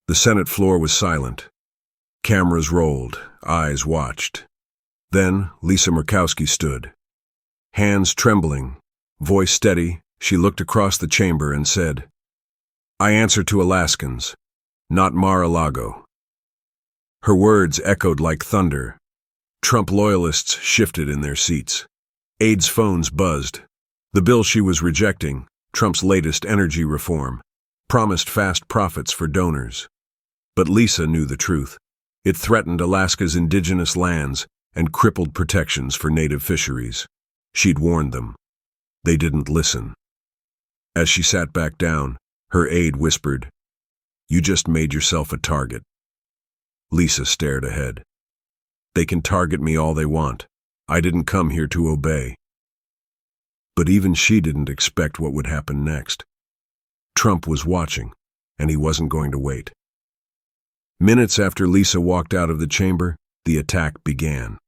The Senate floor was silent. Cameras rolled, eyes watched. Then Lisa Murkowski stood. Hands trembling, voice steady, she looked across the chamber and said, "I answer to Alaskans, not Mar-a-Lago." Her words echoed like thunder. Trump loyalists shifted in their seats. Aides' phones buzzed. The bill she was rejecting, Trump's latest energy reform, promised fast profits for donors. But Lisa knew the truth. It threatened Alaska's indigenous lands and crippled protections for native fisheries. She'd warned them. They didn't listen. As she sat back down, her aide whispered, "You just made yourself a target." Lisa stared ahead. "They can target me all they want. I didn't come here to obey." But even she didn't expect what would happen next. Trump was watching, and he wasn't going to wait. Minutes after Lisa walked out of the chamber, the attack began.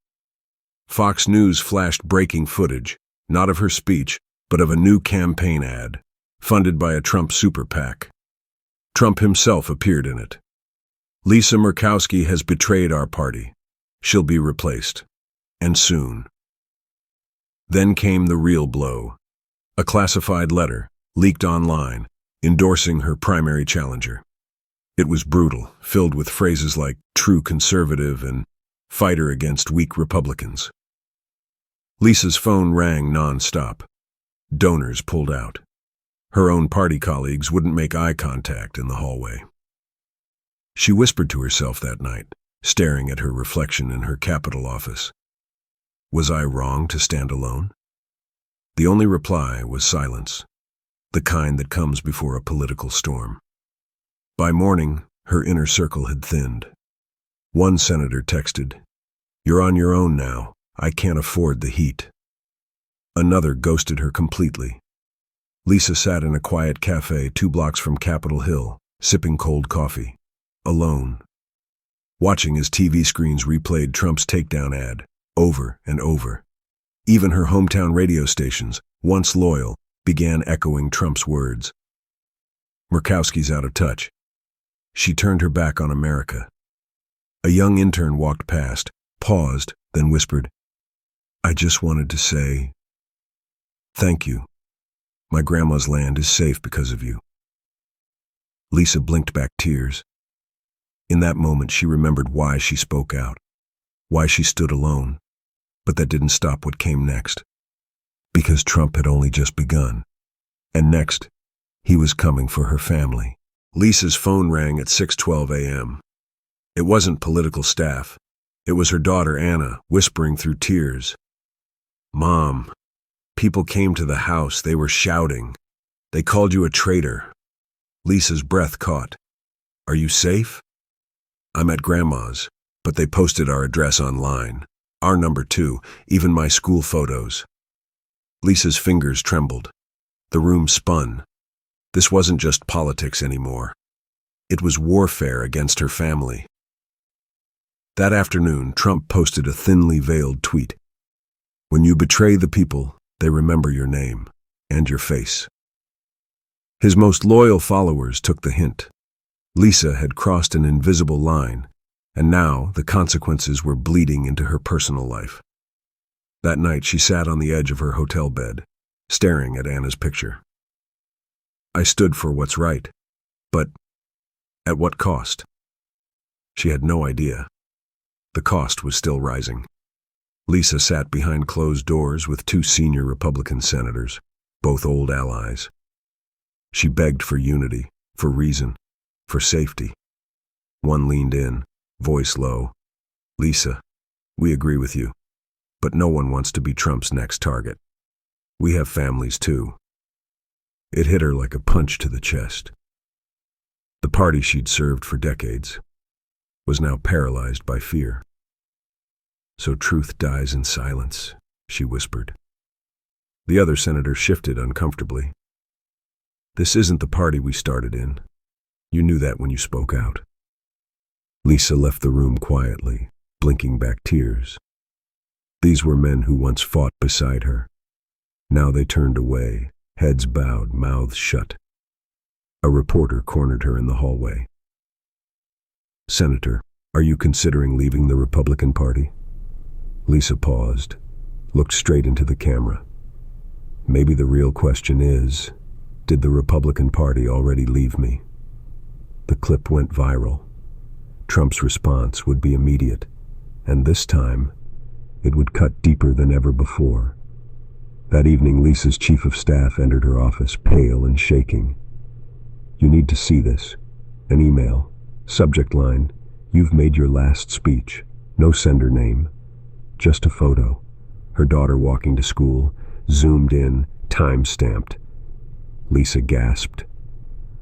Fox News flashed breaking footage, not of her speech, but of a new campaign ad, funded by a Trump super PAC. Trump himself appeared in it. "Lisa Murkowski has betrayed our party. She'll be replaced. And soon." Then came the real blow. A classified letter, leaked online, endorsing her primary challenger. It was brutal, filled with phrases like "true conservative" and "fighter against weak Republicans." Lisa's phone rang non-stop. Donors pulled out. Her own party colleagues wouldn't make eye contact in the hallway. She whispered to herself that night, staring at her reflection in her Capitol office. Was I wrong to stand alone? The only reply was silence, the kind that comes before a political storm. By morning, her inner circle had thinned. One senator texted, "You're on your own now. I can't afford the heat." Another ghosted her completely. Lisa sat in a quiet cafe 2 blocks from Capitol Hill, sipping cold coffee, alone, watching as TV screens replayed Trump's takedown ad over and over. Even her hometown radio stations, once loyal, began echoing Trump's words. Murkowski's out of touch. She turned her back on America. A young intern walked past, paused, then whispered, "I just wanted to say, thank you. My grandma's land is safe because of you." Lisa blinked back tears. In that moment, she remembered why she spoke out, why she stood alone. But that didn't stop what came next. Because Trump had only just begun. And next, he was coming for her family. Lisa's phone rang at 6:12 a.m. It wasn't political staff. It was her daughter Anna, whispering through tears. "Mom, people came to the house. They were shouting. They called you a traitor." Lisa's breath caught. "Are you safe?" "I'm at Grandma's, but they posted our address online. Our number too, even my school photos." Lisa's fingers trembled. The room spun. This wasn't just politics anymore. It was warfare against her family. That afternoon, Trump posted a thinly veiled tweet. "When you betray the people, they remember your name and your face." His most loyal followers took the hint. Lisa had crossed an invisible line, and now the consequences were bleeding into her personal life. That night, she sat on the edge of her hotel bed, staring at Anna's picture. "I stood for what's right, but at what cost?" She had no idea. The cost was still rising. Lisa sat behind closed doors with 2 senior Republican senators, both old allies. She begged for unity, for reason, for safety. One leaned in, voice low. "Lisa, we agree with you, but no one wants to be Trump's next target. We have families too." It hit her like a punch to the chest. The party she'd served for decades was now paralyzed by fear. "So truth dies in silence," she whispered. The other senator shifted uncomfortably. "This isn't the party we started in. You knew that when you spoke out." Lisa left the room quietly, blinking back tears. These were men who once fought beside her. Now they turned away, heads bowed, mouths shut. A reporter cornered her in the hallway. Senator, are you considering leaving the Republican Party? Lisa paused, looked straight into the camera. Maybe the real question is, did the Republican Party already leave me? The clip went viral. Trump's response would be immediate, and this time, it would cut deeper than ever before. That evening, Lisa's chief of staff entered her office, pale and shaking. "You need to see this." An email. Subject line, "You've made your last speech." No sender name. Just a photo. Her daughter walking to school, zoomed in, time-stamped. Lisa gasped.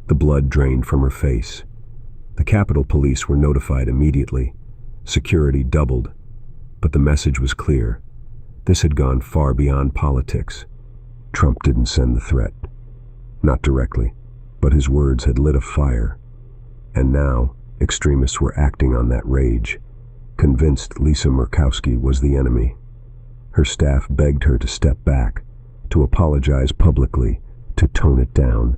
The blood drained from her face. The Capitol Police were notified immediately. Security doubled. But the message was clear. This had gone far beyond politics. Trump didn't send the threat. Not directly, but his words had lit a fire. And now, extremists were acting on that rage, convinced Lisa Murkowski was the enemy. Her staff begged her to step back, to apologize publicly, to tone it down.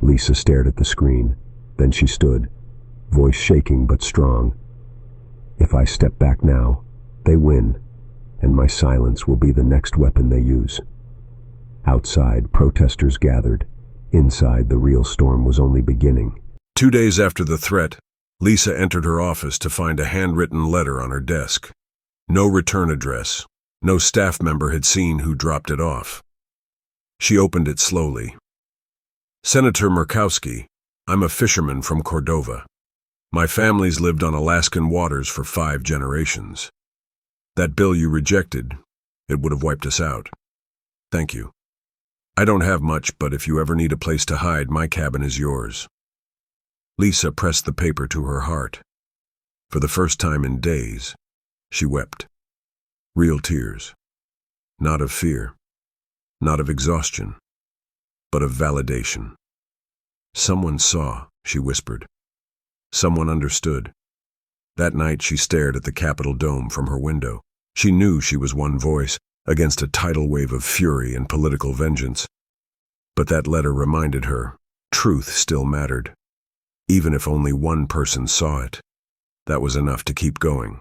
Lisa stared at the screen. Then she stood, voice shaking but strong. "If I step back now, they win, and my silence will be the next weapon they use." Outside, protesters gathered. Inside, the real storm was only beginning. 2 days after the threat, Lisa entered her office to find a handwritten letter on her desk. No return address. No staff member had seen who dropped it off. She opened it slowly. "Senator Murkowski, I'm a fisherman from Cordova. My family's lived on Alaskan waters for 5 generations. That bill you rejected, it would have wiped us out. Thank you. I don't have much, but if you ever need a place to hide, my cabin is yours." Lisa pressed the paper to her heart. For the first time in days, she wept. Real tears. Not of fear, not of exhaustion, but of validation. "Someone saw," she whispered. Someone understood. That night she stared at the Capitol dome from her window. She knew she was one voice against a tidal wave of fury and political vengeance. But that letter reminded her, truth still mattered. Even if only one person saw it, that was enough to keep going.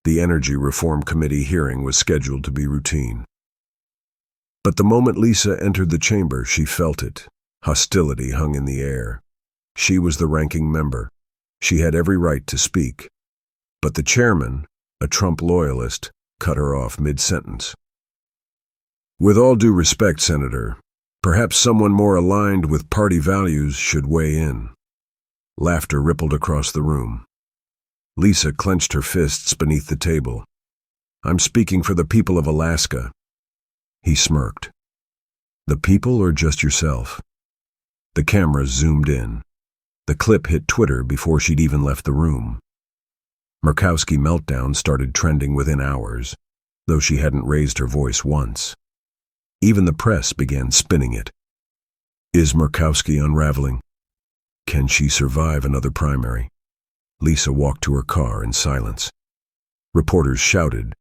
The Energy Reform Committee hearing was scheduled to be routine. But the moment Lisa entered the chamber, she felt it. Hostility hung in the air. She was the ranking member. She had every right to speak. But the chairman, a Trump loyalist, cut her off mid-sentence. "With all due respect, Senator, perhaps someone more aligned with party values should weigh in." Laughter rippled across the room. Lisa clenched her fists beneath the table. "I'm speaking for the people of Alaska." He smirked. "The people or just yourself?" The camera zoomed in. The clip hit Twitter before she'd even left the room. Murkowski meltdown started trending within hours, though she hadn't raised her voice once. Even the press began spinning it. Is Murkowski unraveling? Can she survive another primary? Lisa walked to her car in silence. Reporters shouted.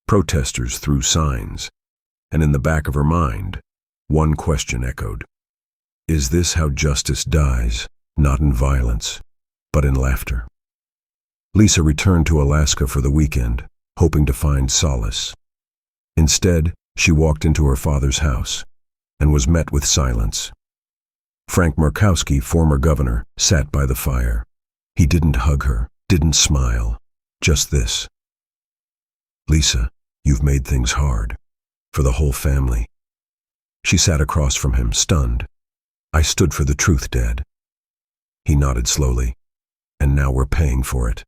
Protesters threw signs. And in the back of her mind, one question echoed. Is this how justice dies? Not in violence, but in laughter. Lisa returned to Alaska for the weekend, hoping to find solace. Instead, she walked into her father's house and was met with silence. Frank Murkowski, former governor, sat by the fire. He didn't hug her, didn't smile, just this. Lisa, you've made things hard. For the whole family. She sat across from him, stunned. I stood for the truth, Dad. He nodded slowly. And now we're paying for it.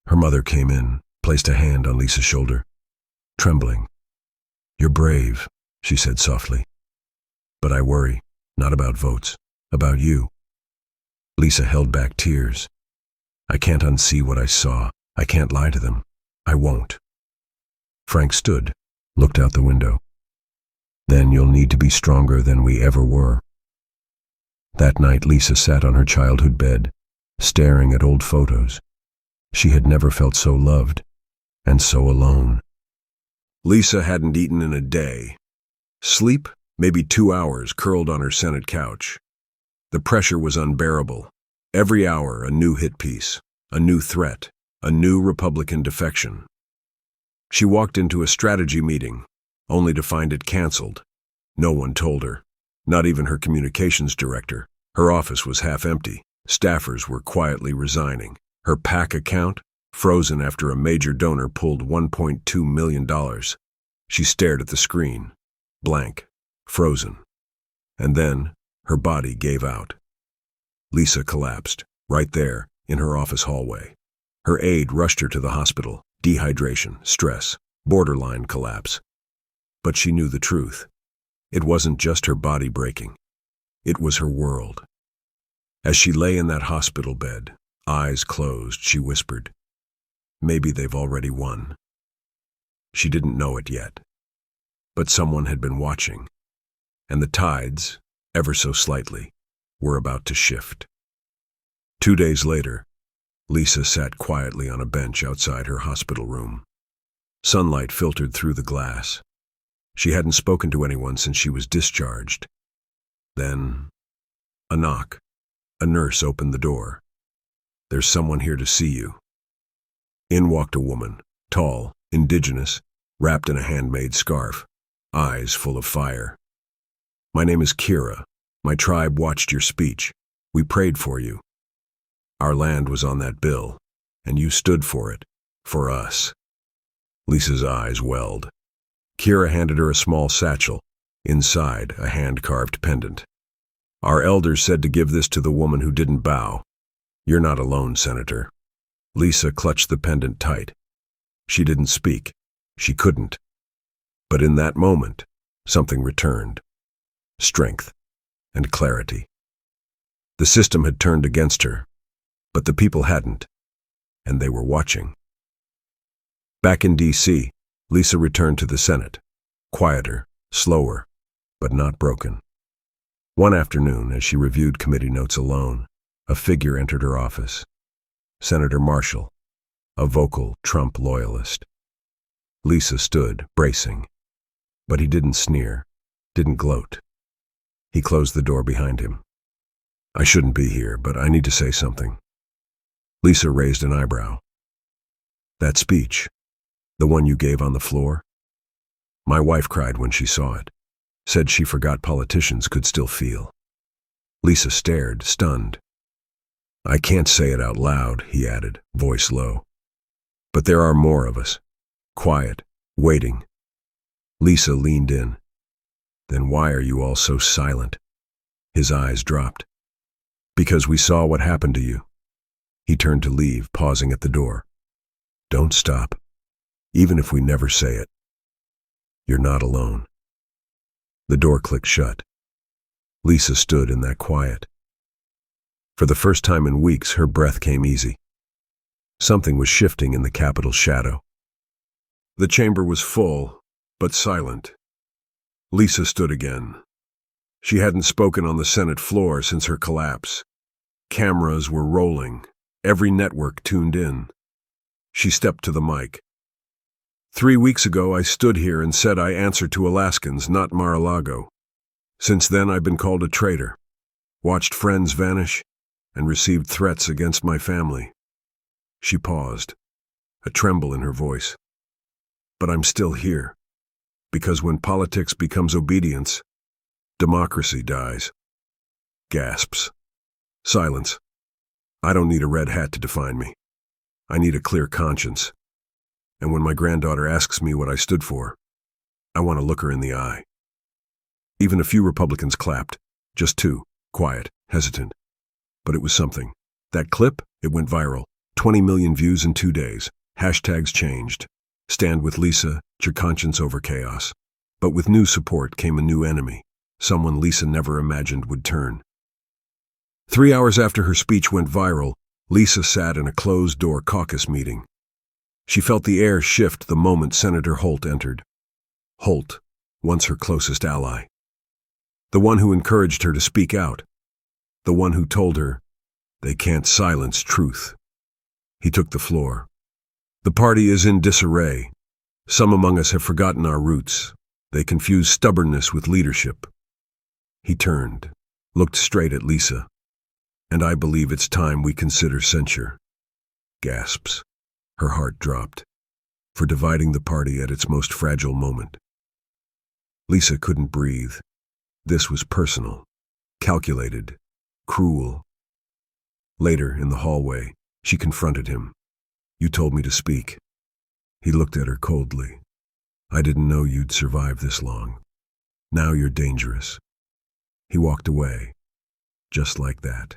Her mother came in, placed a hand on Lisa's shoulder. Trembling. You're brave, she said softly. But I worry, not about votes, about you. Lisa held back tears. I can't unsee what I saw. I can't lie to them. I won't. Frank stood, looked out the window. Then you'll need to be stronger than we ever were. That night, Lisa sat on her childhood bed, staring at old photos. She had never felt so loved, and so alone. Lisa hadn't eaten in a day. Sleep, maybe 2 hours, curled on her Senate couch. The pressure was unbearable. Every hour, a new hit piece, a new threat, a new Republican defection. She walked into a strategy meeting, only to find it canceled. No one told her, not even her communications director. Her office was half empty. Staffers were quietly resigning. Her PAC account, frozen after a major donor pulled $1.2 million. She stared at the screen, blank, frozen. And then, her body gave out. Lisa collapsed, right there, in her office hallway. Her aide rushed her to the hospital. Dehydration, stress, borderline collapse. But she knew the truth. It wasn't just her body breaking. It was her world. As she lay in that hospital bed, eyes closed, she whispered, "Maybe they've already won." She didn't know it yet. But someone had been watching, and the tides, ever so slightly, were about to shift. 2 days later, Lisa sat quietly on a bench outside her hospital room. Sunlight filtered through the glass. She hadn't spoken to anyone since she was discharged. Then, a knock. A nurse opened the door. "There's someone here to see you." In walked a woman, tall, indigenous, wrapped in a handmade scarf, eyes full of fire. "My name is Kira. My tribe watched your speech. We prayed for you. Our land was on that bill, and you stood for it, for us." Lisa's eyes welled. Kira handed her a small satchel, inside a hand-carved pendant. "Our elders said to give this to the woman who didn't bow. You're not alone, Senator." Lisa clutched the pendant tight. She didn't speak. She couldn't. But in that moment, something returned. Strength and clarity. The system had turned against her, but the people hadn't, and they were watching. Back in D.C., Lisa returned to the Senate, quieter, slower, but not broken. One afternoon, as she reviewed committee notes alone, a figure entered her office. Senator Marshall, a vocal Trump loyalist. Lisa stood, bracing, but he didn't sneer, didn't gloat. He closed the door behind him. "I shouldn't be here, but I need to say something." Lisa raised an eyebrow. "That speech, the one you gave on the floor? My wife cried when she saw it, said she forgot politicians could still feel." Lisa stared, stunned. "I can't say it out loud," he added, voice low. "But there are more of us, quiet, waiting." Lisa leaned in. "Then why are you all so silent?" His eyes dropped. "Because we saw what happened to you." He turned to leave, pausing at the door. "Don't stop, even if we never say it. You're not alone." The door clicked shut. Lisa stood in that quiet. For the first time in weeks, her breath came easy. Something was shifting in the Capitol's shadow. The chamber was full, but silent. Lisa stood again. She hadn't spoken on the Senate floor since her collapse. Cameras were rolling. Every network tuned in. She stepped to the mic. "3 weeks ago, I stood here and said I answer to Alaskans, not Mar-a-Lago. Since then, I've been called a traitor, watched friends vanish, and received threats against my family." She paused, a tremble in her voice. "But I'm still here, because when politics becomes obedience, democracy dies." Gasps. Silence. "I don't need a red hat to define me. I need a clear conscience. And when my granddaughter asks me what I stood for, I want to look her in the eye." Even a few Republicans clapped, just 2, quiet, hesitant. But it was something. That clip, it went viral. 20 million views in 2 days. Hashtags changed. Stand with Lisa, your conscience over chaos. But with new support came a new enemy, someone Lisa never imagined would turn. 3 hours after her speech went viral, Lisa sat in a closed-door caucus meeting. She felt the air shift the moment Senator Holt entered. Holt, once her closest ally. The one who encouraged her to speak out. The one who told her, they can't silence truth. He took the floor. "The party is in disarray. Some among us have forgotten our roots. They confuse stubbornness with leadership." He turned, looked straight at Lisa. And I believe it's time we consider censure. Gasps. Her heart dropped. For dividing the party at its most fragile moment. Lisa couldn't breathe. This was personal, calculated, cruel. Later, in the hallway, she confronted him. You told me to speak. He looked at her coldly. I didn't know you'd survive this long. Now you're dangerous. He walked away. Just like that.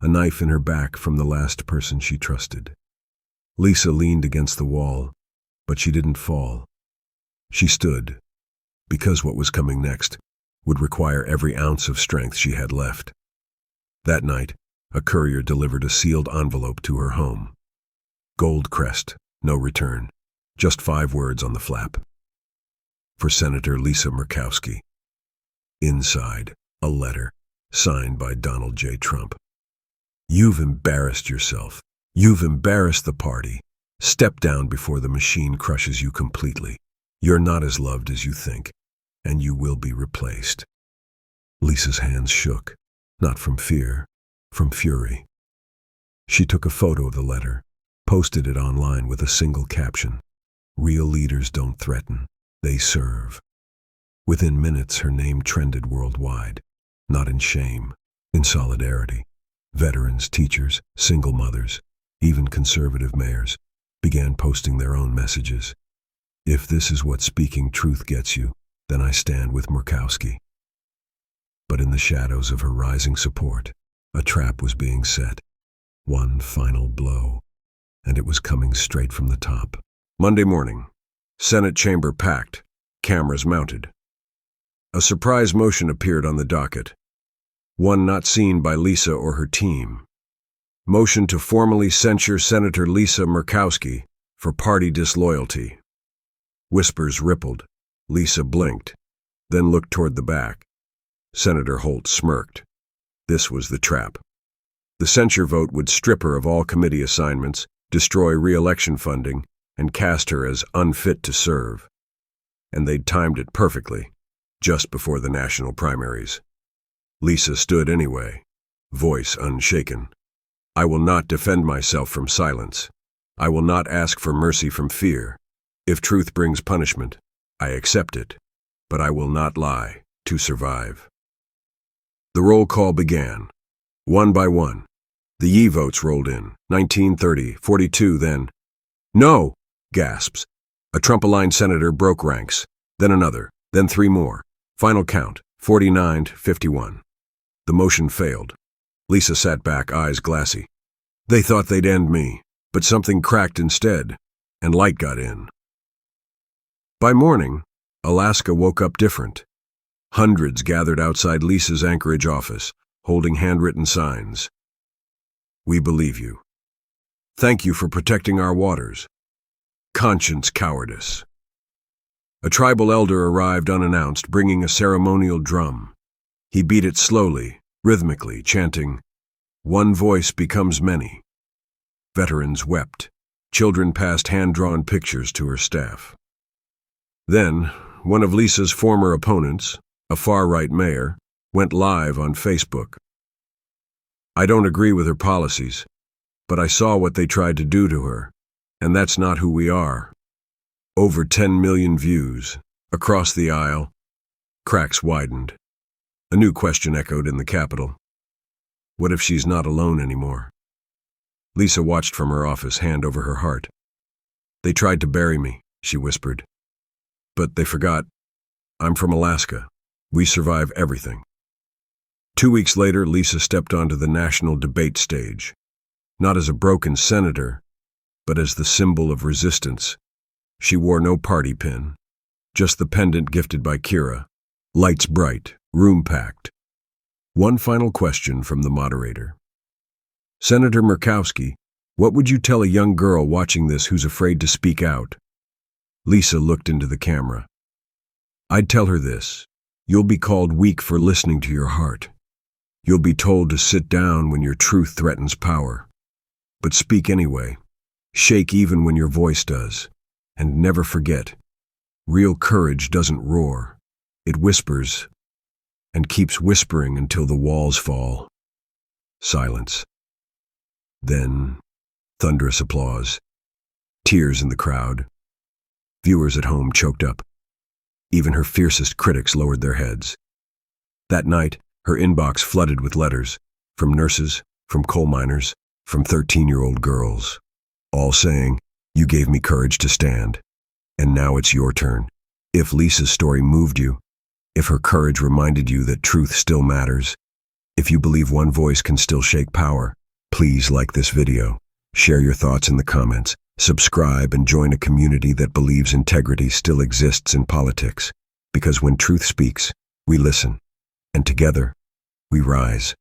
A knife in her back from the last person she trusted. Lisa leaned against the wall, but she didn't fall. She stood, because what was coming next would require every ounce of strength she had left. That night, a courier delivered a sealed envelope to her home. Gold crest, no return, just 5 words on the flap. For Senator Lisa Murkowski. Inside, a letter, signed by Donald J. Trump. You've embarrassed yourself. You've embarrassed the party. Step down before the machine crushes you completely. You're not as loved as you think, and you will be replaced. Lisa's hands shook, not from fear, from fury. She took a photo of the letter, posted it online with a single caption. Real leaders don't threaten, they serve. Within minutes, her name trended worldwide, not in shame, in solidarity. Veterans, teachers, single mothers, even conservative mayors began posting their own messages. If this is what speaking truth gets you, then I stand with Murkowski. But in the shadows of her rising support, a trap was being set. One final blow, and it was coming straight from the top. Monday morning, Senate chamber packed, cameras mounted. A surprise motion appeared on the docket, one not seen by Lisa or her team. Motion to formally censure Senator Lisa Murkowski for party disloyalty. Whispers rippled. Lisa blinked, then looked toward the back. Senator Holt smirked. This was the trap. The censure vote would strip her of all committee assignments, destroy re-election funding, and cast her as unfit to serve. And they'd timed it perfectly, just before the national primaries. Lisa stood anyway, voice unshaken. I will not defend myself from silence. I will not ask for mercy from fear. If truth brings punishment, I accept it, but I will not lie to survive. The roll call began. One by one, the ye votes rolled in. 1930, 42, then. No! Gasps. A Trump-aligned senator broke ranks, then another, then 3 more. Final count, 49 to 51. The motion failed. Lisa sat back, eyes glassy. They thought they'd end me, but something cracked instead, and light got in. By morning, Alaska woke up different. Hundreds gathered outside Lisa's Anchorage office, holding handwritten signs. We believe you. Thank you for protecting our waters. Conscience cowardice. A tribal elder arrived unannounced, bringing a ceremonial drum. He beat it slowly, rhythmically, chanting, "One voice becomes many." Veterans wept. Children passed hand-drawn pictures to her staff. Then, one of Lisa's former opponents, a far-right mayor, went live on Facebook. I don't agree with her policies, but I saw what they tried to do to her, and that's not who we are. Over 10 million views. Across the aisle, cracks widened. A new question echoed in the Capitol. What if she's not alone anymore? Lisa watched from her office, hand over her heart. They tried to bury me, she whispered. But they forgot. I'm from Alaska. We survive everything. 2 weeks later, Lisa stepped onto the national debate stage, not as a broken senator, but as the symbol of resistance. She wore no party pin, just the pendant gifted by Kira. Lights bright, room packed. One final question from the moderator. Senator Murkowski, what would you tell a young girl watching this who's afraid to speak out? Lisa looked into the camera. I'd tell her this. You'll be called weak for listening to your heart. You'll be told to sit down when your truth threatens power. But speak anyway. Shake even when your voice does. And never forget, real courage doesn't roar. It whispers, and keeps whispering until the walls fall. Silence. Then, thunderous applause. Tears in the crowd. Viewers at home choked up. Even her fiercest critics lowered their heads. That night, her inbox flooded with letters, from nurses, from coal miners, from 13-year-old girls, all saying, "You gave me courage to stand. And now it's your turn." If Lisa's story moved you, if her courage reminded you that truth still matters, if you believe one voice can still shake power, please like this video, share your thoughts in the comments, subscribe and join a community that believes integrity still exists in politics. Because when truth speaks, we listen, and together, we rise.